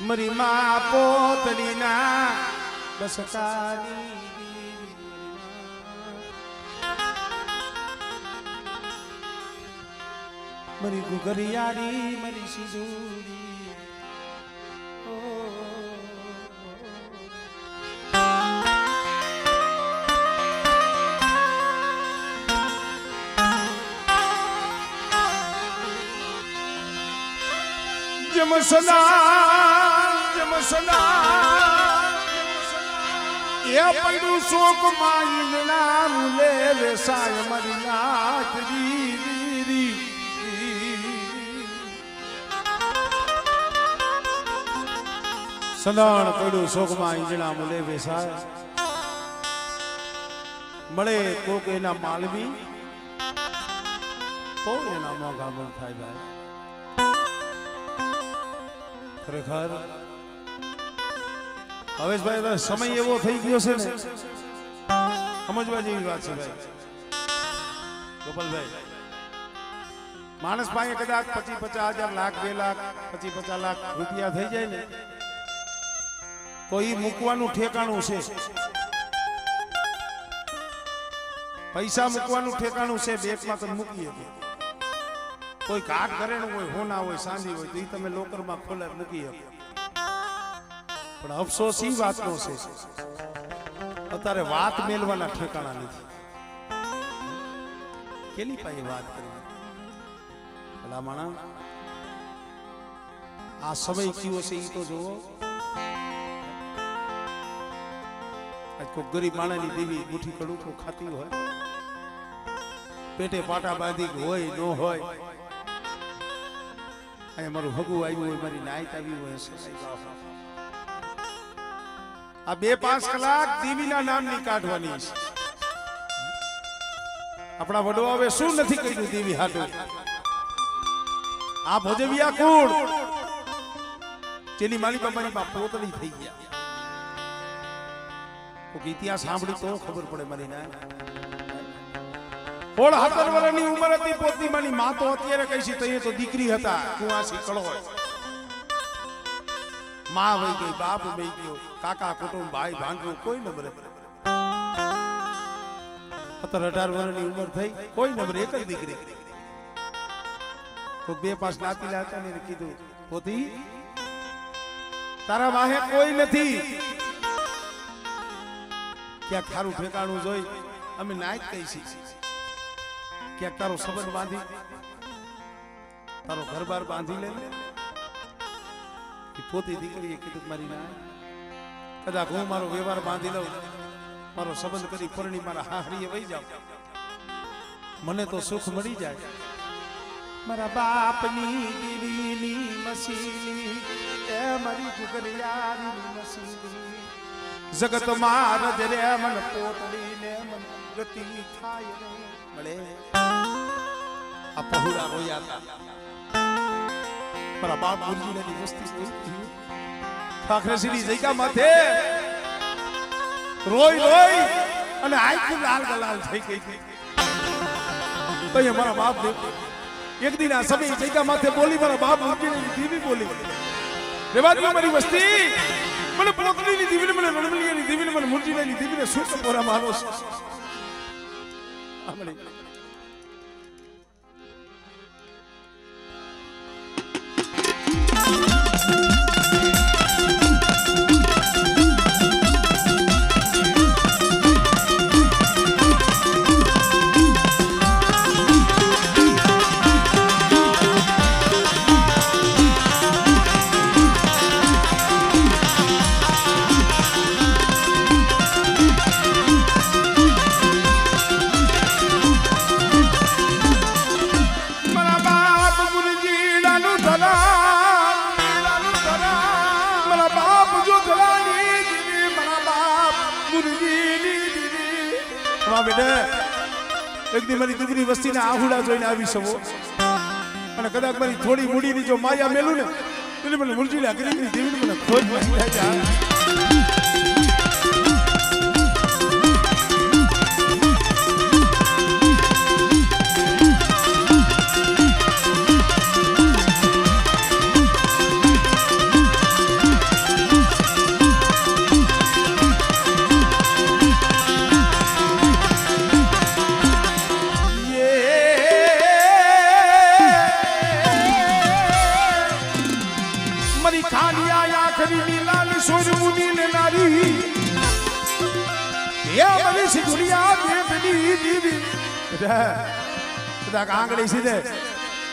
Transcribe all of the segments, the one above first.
મરી માં પોતડીના બસકાની મરી ગુગરિયારી મરી સિંદૂરી જમસલા એ પડ્યું શોક માઈના મુલે વેસાય મરી નાચરી સલાણ પડ્યું શોકમાં ઈંજણા મુલે વેસાય મળે કોક એના માલવી તો એના મોંઘા મન થાય ભાઈ ખરેખર હવેશભાઈ સમય એવો થઈ ગયો છે ને સમજવા જેવી વાત છે ભાઈ ગોપાલભાઈ માણસ પાસે કદાચ 25-50 લાખ 2 લાખ 25-50 લાખ રૂપિયા થઈ જાય ને તો એ મૂકવાનું ઠેકાણું છે પૈસા મૂકવાનું ઠેકાણું છે બેંકમાં તમે મૂકી શકો કોઈ કાટ કરેલું હોય હોના હોય સાંધી હોય તો એ તમે લોકરમાં ખોલે મૂકી શકો પણ અફસોસ એ વાતનો છે અત્યારે વાત મેલવાના ઠેકાણા નથી કેની પાસે વાત કરવી ભલા માણસ આ સમય કયો છે એ તો જોવો કોઈ ગરીબ માણસની દેવી મુઠ્ઠી કડું ખાતી હોય પેટે પાટા બાંધી હોય ન હોય અહીંયા મારું હગું આવ્યું હોય મારી નાઈટ આવી હોય આ 2-5 કલાક દેવીના નામની કાઢવાની છે આપણા વડવા હવે શું નથી કર્યું દેવી હાટું આ ભોજવિયા કુળ જેની માલિકા મારી માં પોતળી થઈ ગયા ઇતિહાસ સાંભળી તો ખબર પડે મારી ના 17 વર્ષની ઉંમર હતી પોતની માની માં તો અત્યારે કઈ છે તઈએ તો દીકરી હતા કુવાસી કળો માં વઈ ગઈ બાપ વઈ ગયો કાકા કુટુંબ ભાઈ ભાંડું કોઈ ન મરે 17-18 વર્ષની ઉંમર થઈ કોઈ ન મરે એક જ દીકરી તો 2-5 નાતીલા હતા ને કીધું પોતી તારા વાહે કોઈ નથી ક્યાંક તારું ઠેકાણું જોઈ અમે નાયક કહી છીએ ક્યાંક તારો સંબંધ બાંધી તારો ઘર-બાર બાંધી લે પોતી દીકરીએ કીધું મારી ના કદાચ હું મારો વ્યવહાર બાંધી લઉં મારો સંબંધ કરી પરણી મારા હાહરીએ વહી જાઉં મને તો સુખ મળી જાય મારા બાપની દીવીની મસીની એ મારી ગુગરિયાની મસીની જગત માં રજરે મન પોતડી ને મન ગતિ થાય ને મળે આ પહોળા રોયા હતા મારા બાપ ગુરજીની વસ્તી ઠાકરેસીની જગ્યા માથે રોઈ અને આંખ લાલ ગલાલ થઈ ગઈ તો એ મારા બાપ એક દિન આ સમય જગ્યા માથે બોલી મારા બાપ ગુરજીની દીવી બોલી રેવાજી મારી વસ્તી મને પોતડીની દીવીને મને રણમલીની દીવીને મને મુરજીની દીવીને સુખ પોરા મારો છે આમળી એક દી મારી દીકરી વસ્તીના આહુડા જોઈને આવી સવો અને કદાચ મારી થોડી મૂડીની જો માયા મેલું ને એટલે મને મુરજીલા ગરીબની દેવીને મને ખોજ મળી જાય આલિયા આખરી લાલ સોર મુની લેનારી એ મનીષ દુનિયા દેવની દીવી બધા આંગળી સીધે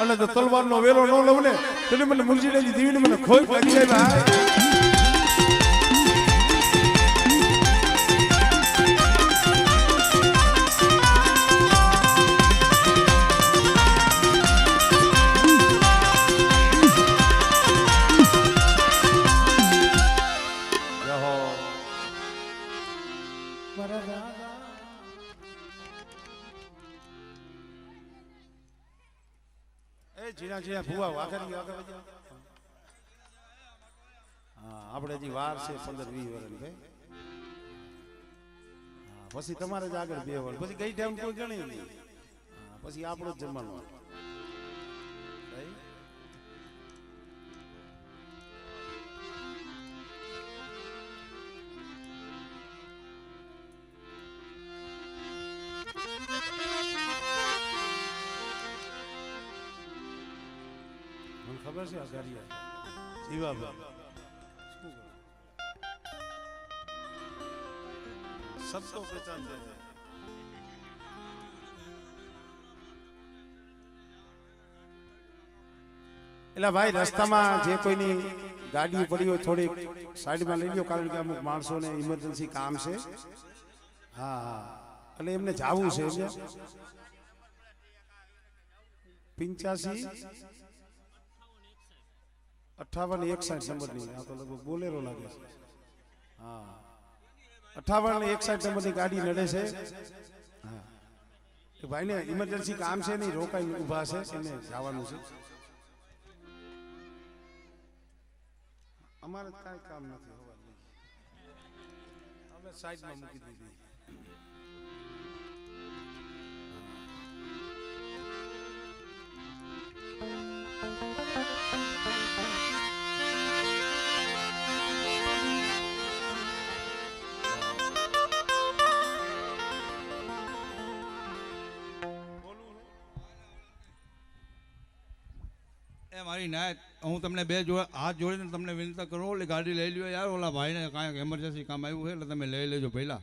અને તો તલવારનો વેલો ન લઉં ને એટલે મને મુંજીડેની દીવીને મને ખોઈ લાગી જાય ભાઈ આપણે હજી વાર છે 15-20 વર્ષ ભાઈ પછી તમારે જ આગળ 2 વર્ષ પછી ગઈ ટાઈમ કોઈ ગણી નહીં પછી આપણો જ જમવાનો મને ખબર છે અગાડિયા જીવાભાઈ સબકો પહેચાન છે એટલે ભાઈ રસ્તામાં જે કોઈની ગાડી પડી હોય થોડીક સાઈડમાં લઈ લ્યો કારણ કે અમુક માણસોને ઇમરજન્સી કામ છે હા હા એટલે એમને જાવું છે 85-58-61 નંબરની આ તો લગભગ બોલેરો લાગે છે હા 58-61 નંબરની ગાડી નડે છે હા એ ભાઈને ઇમરજન્સી કામ છે નહીં રોકાઈ ઊભા છે એને જવાનું છે અમારે કાંઈ કામ નથી હોવાનું અમે સાઈડમાં મૂકી દીધી મારી નાયત હું તમને બે હાથ જોડીને તમને વિનંતી કરું એટલે ગાડી લઈ લ્યો યાર ઓલા ભાઈને કાંઈક એમરજન્સી કામ આવ્યું છે એટલે તમે લઈ લેજો પહેલા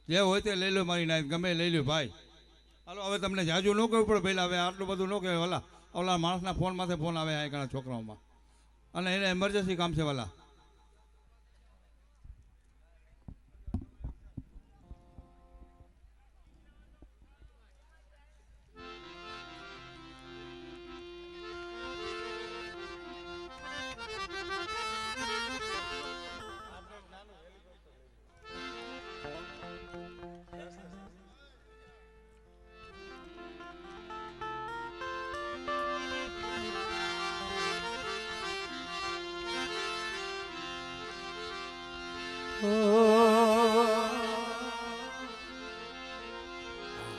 જે હોય તે લઈ લો મારી નાયત ગમે લઈ લો ભાઈ હાલો હવે તમને જાજુ ન કહેવું પડે પહેલાં હવે આટલું બધું ન કહેવાય ઓલા માણસના ફોનમાંથી ફોન આવે આ ઘણા છોકરાઓમાં અને એને એમરજન્સી કામ છે વાલા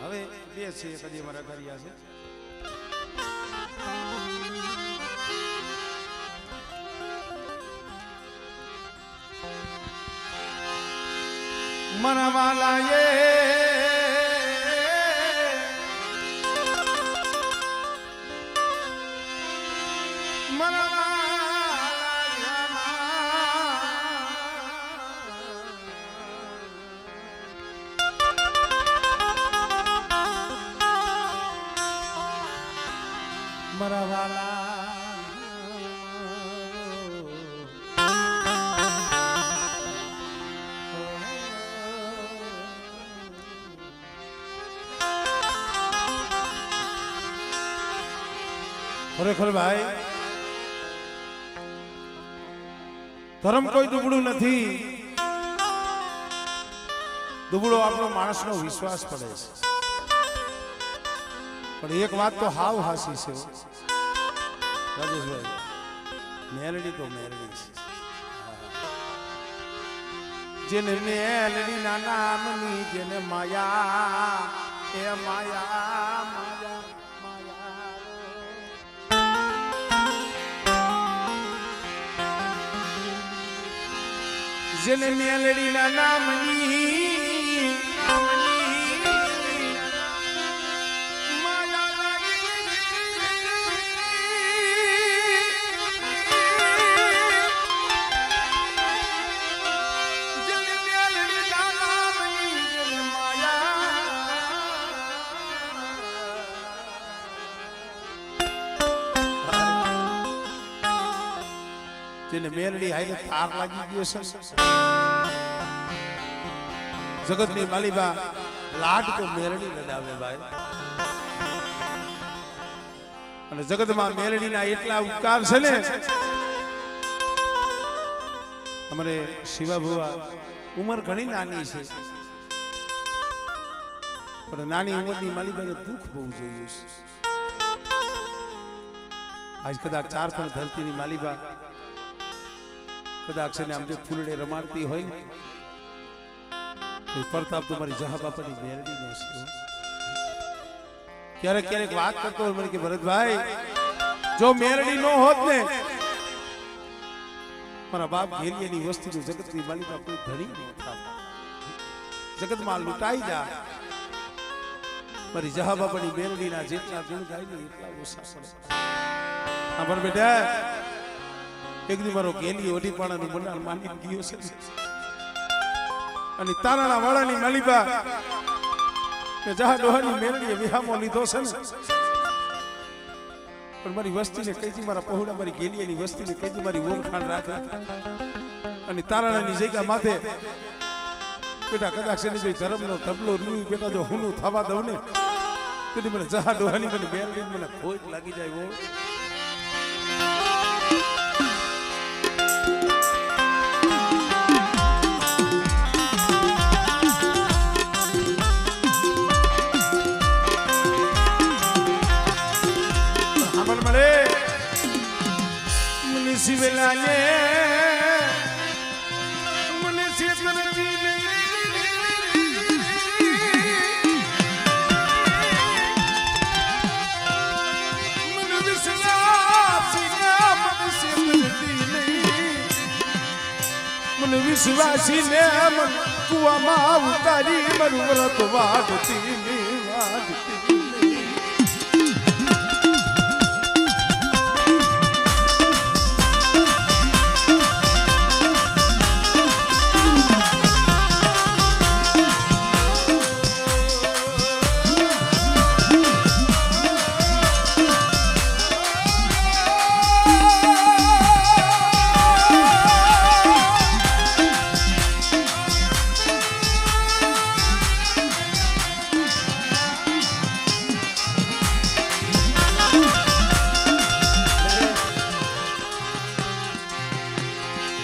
હવે બે છે કદી મારા કર્યા છે મનવાલા ખરેખર ભાઈ ધર્મ કોઈ દુબળું નથી દુબળો આપણો માણસનો વિશ્વાસ પડે છે પણ એક વાત તો હાવ હાસી છે રાજેશભાઈ મેલડી તો મેલડી છે જેને મેલડી ના નામની જેને માયા એ માયા માયા જેને મેલડી ના નામની મેરડી હાઈને તાર લાગી ગયો છે જગતની માલિબા લાડ તો મેરડી લડાવે ભાઈ અને જગતમાં મેરડીના એટલા ઉપકાર છે ને અમારે શિવા ભુવા ઉંમર ઘણી નાની છે પણ નાની ઉંમરની માલિબાને દુઃખ બહુ જોયું છે આજ કદાચ ચાર પણ ધરતીની માલિબા કદાચ છે ને આમ જો ફૂલડે રમાડતી હોય ને તો પ્રતાપ તો મારી જહા બાપાની મેરડી નો છે ક્યારેક ક્યારેક વાત કરતો હોય મને કે ભરતભાઈ જો મેરડી નો હોત ને મારા બાપ ઘેરિયાની વસ્તીનું જગતની માલિકા કોઈ ધણી ન થાત જગતમાં લૂંટાઈ જા મારી જહા બાપાની મેરડીના જેટલા ગુણ ગાય ને એટલા ઓછા પડે હા પણ બેટા એક દી મારો ઘેલી ઓઢીપાણાનું મંડાણ માની ગયો છે અને તારાના વાળાની માલિકા કે જહા ડોહાની મેરડીએ વિહામો લીધો છે ને પણ મારી વસ્તીને કઈથી મારા પહોળા મારી ગેલિયાની વસ્તીને કઈથી મારી ઓળખાણ રાખે અને તારાણાની જગ્યા માથે બેટા કદાચ એની જો ધર્મનો તબલો રૂ બેટા જો હુનું થવા દઉં ને તો મને જહા ડોહાની મને મેરડી મને ખોટ લાગી જાય હો શિવલાને મને શેતરજી મને વિશ્વાસી ને મન કુવામાં ઉતારી મારું વ્રત વાડતી વાડતી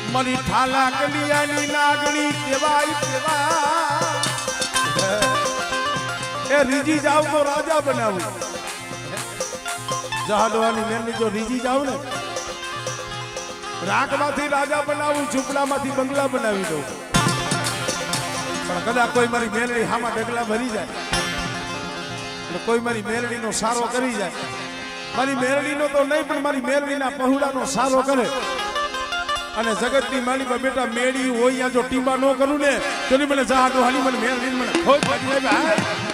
મારી ઠાલા કલિયાની નાગણી કેવાય કેવા એ રીજી જાવ તો રાજા બનાવું જહાડવાની મેરની જો રીજી જાવ ને રાખમાંથી રાજા બનાવું ઝૂંપડામાંથી બંગલા બનાવી દઉં પણ કદાચ કોઈ મારી મેરડી હામાં ડગલા ભરી જાય અને કોઈ મારી મેરડીનો સારો કરી જાય મારી મેરડીનો તો નહીં પણ મારી મેરડીના પહોળાનો સારો કરે અને જગતની માલિકા બેટા મેળી હોય યા જો ટીમા નો કરું ને તો મને જહા ડોહાની મને મેરડી મને ખોટ લાગી જાય ભાઈ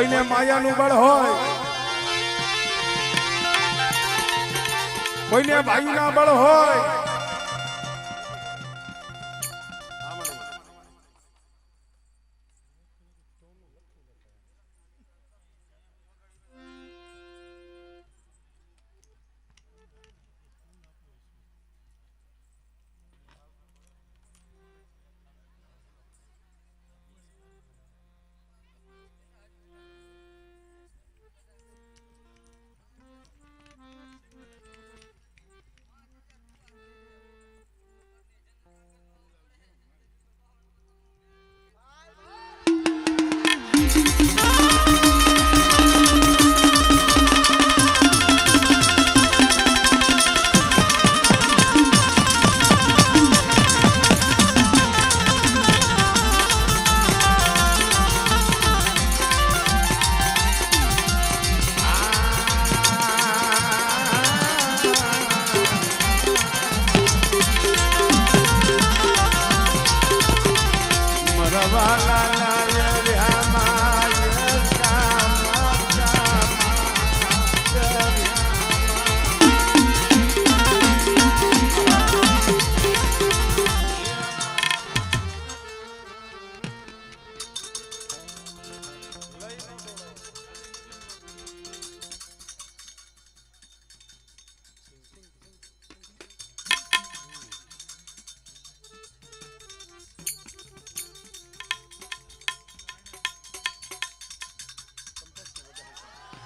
કોઈને માયાનું બળ હોય, કોઈને ભાઈના બળ હોય,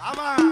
આમાં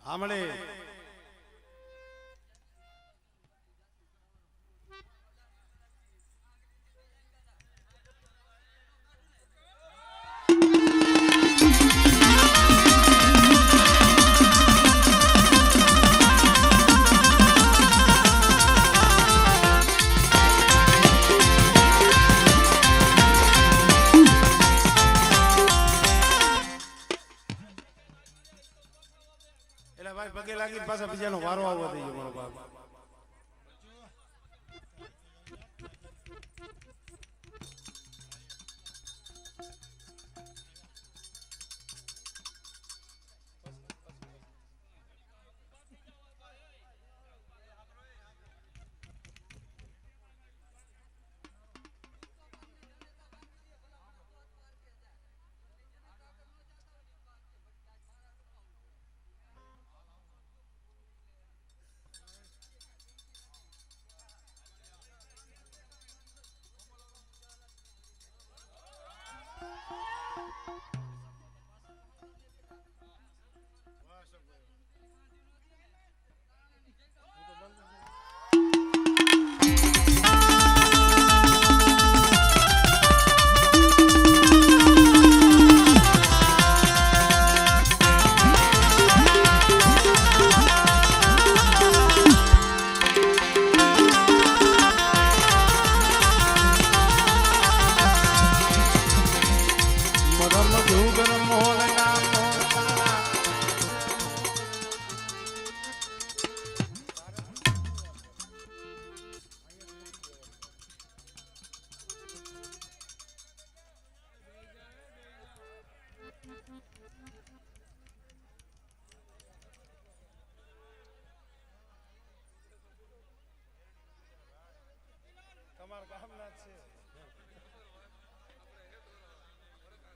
આમણે એટલે ભાઈ પગે લાગી પાછા બીજાનો વારો આવવા દઈએ મારો બાપ.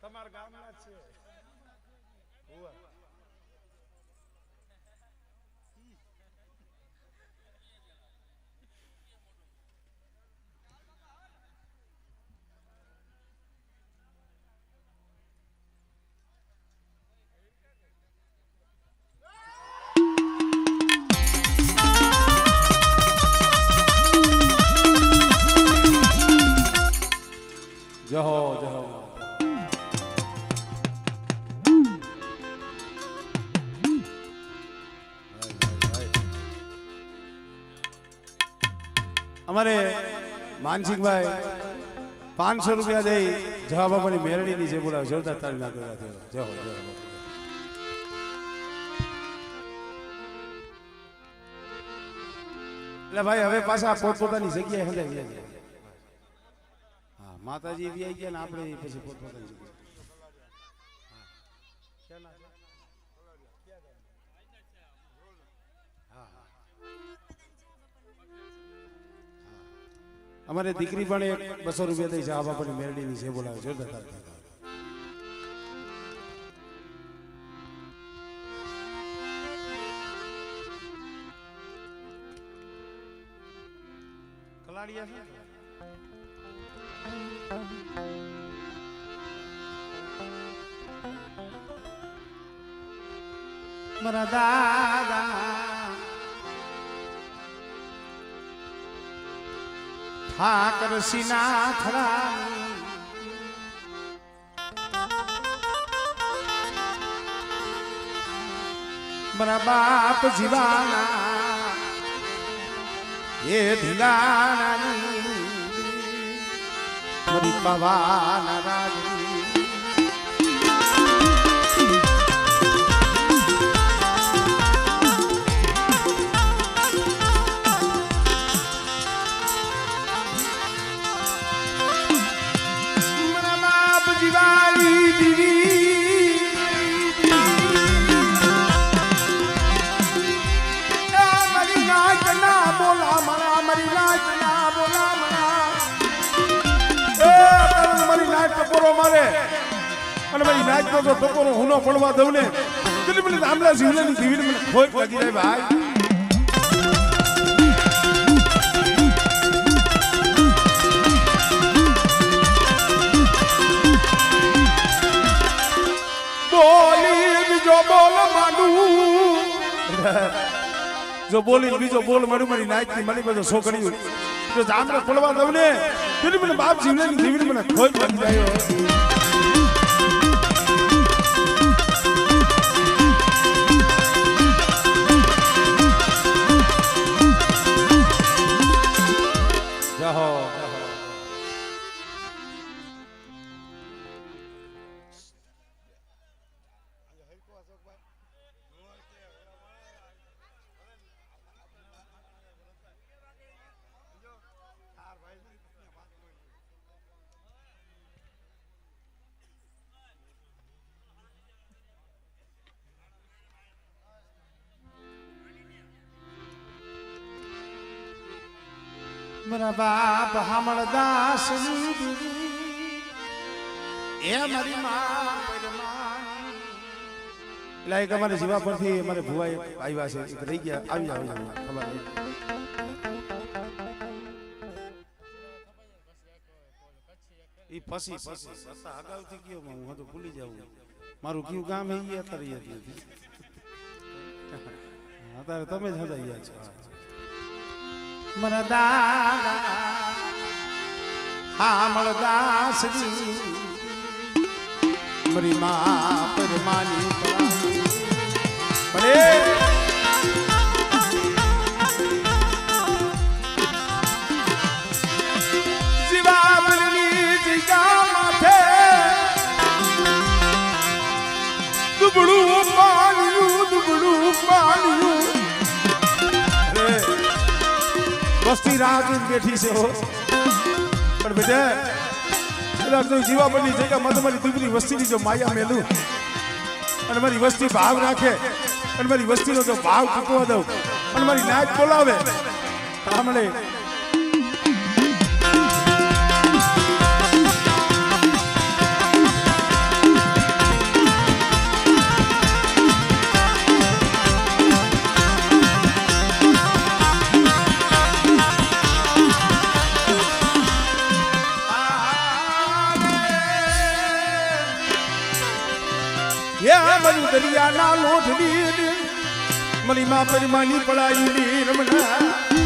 તમારા ગામના જ છે જહો જહો અમારે માનસિંહભાઈ 500 રૂપિયા દઈ જવા બાપાની મેરડીની છે બોલાવે જોરદાર તાળી નાખેલા છે જહો જહો એટલે ભાઈ હવે પાછા પોતપોતાની જગ્યાએ હંધાઈ ગયા છે હા માતાજી બી આવી ગયા ને આપણે પછી પોતપોતાની જગ્યાએ અમારે દીકરી પણ એક 200 રૂપિયા દઈ છે આ બાપાની મેરડીની છે બોલાવે જોરદાર તાળી કલાડિયા છે મારા દાદા ઠાકર સિના થરાની મારા બાપ જીવાના એ ધીલાની મારી પવાના રાજની મારે અને ભાઈ નાચ તો ટકોરો હુનો પડવા દઉં ને કેટલી બધી આમલા જીવલેની જીવીને મને ખોટ લાગી જાય ભાઈ બોલી બીજો બોલ માંડું જો બોલી બીજો બોલ મારું મારી નાચ ની મારી બધો છોકરી જો આમલા પડવા દઉં ને કેટલી મને બાપ જીવલેની જીવીને મને ખોટ લાગી જાય જહો મારા બાપ હામળદાસ એ મારી માં એટલે એક અમારે જીવા પરથી અમારે ભુવાએ આવ્યા છે એક રહી ગયા આવી જાવ ખબર નહીં એ પછી અગાઉથી ગયો હું તો ભૂલી જાઉં મારું કયું ગામ એ અત્યારે અત્યારે તમે જ હતા યાદ છો મારા દાદા હામળદાસજી મારી માં પરમાની ભલે જીવાબલી જીગા માથે દુબળું પાણ્યું વસ્તી રાહ જોઈને બેઠી છે પણ બેટા જીવા બની જગ્યા માં તમારી દીકરી વસ્તીની જો માયા મેલું અને મારી વસ્તી ભાવ રાખે અને મારી વસ્તીનો જો ભાવ ચૂકવા દઉં અને મારી નાચ બોલાવે સાંભળે મારી માં પરમાની પડાયું ની રમણા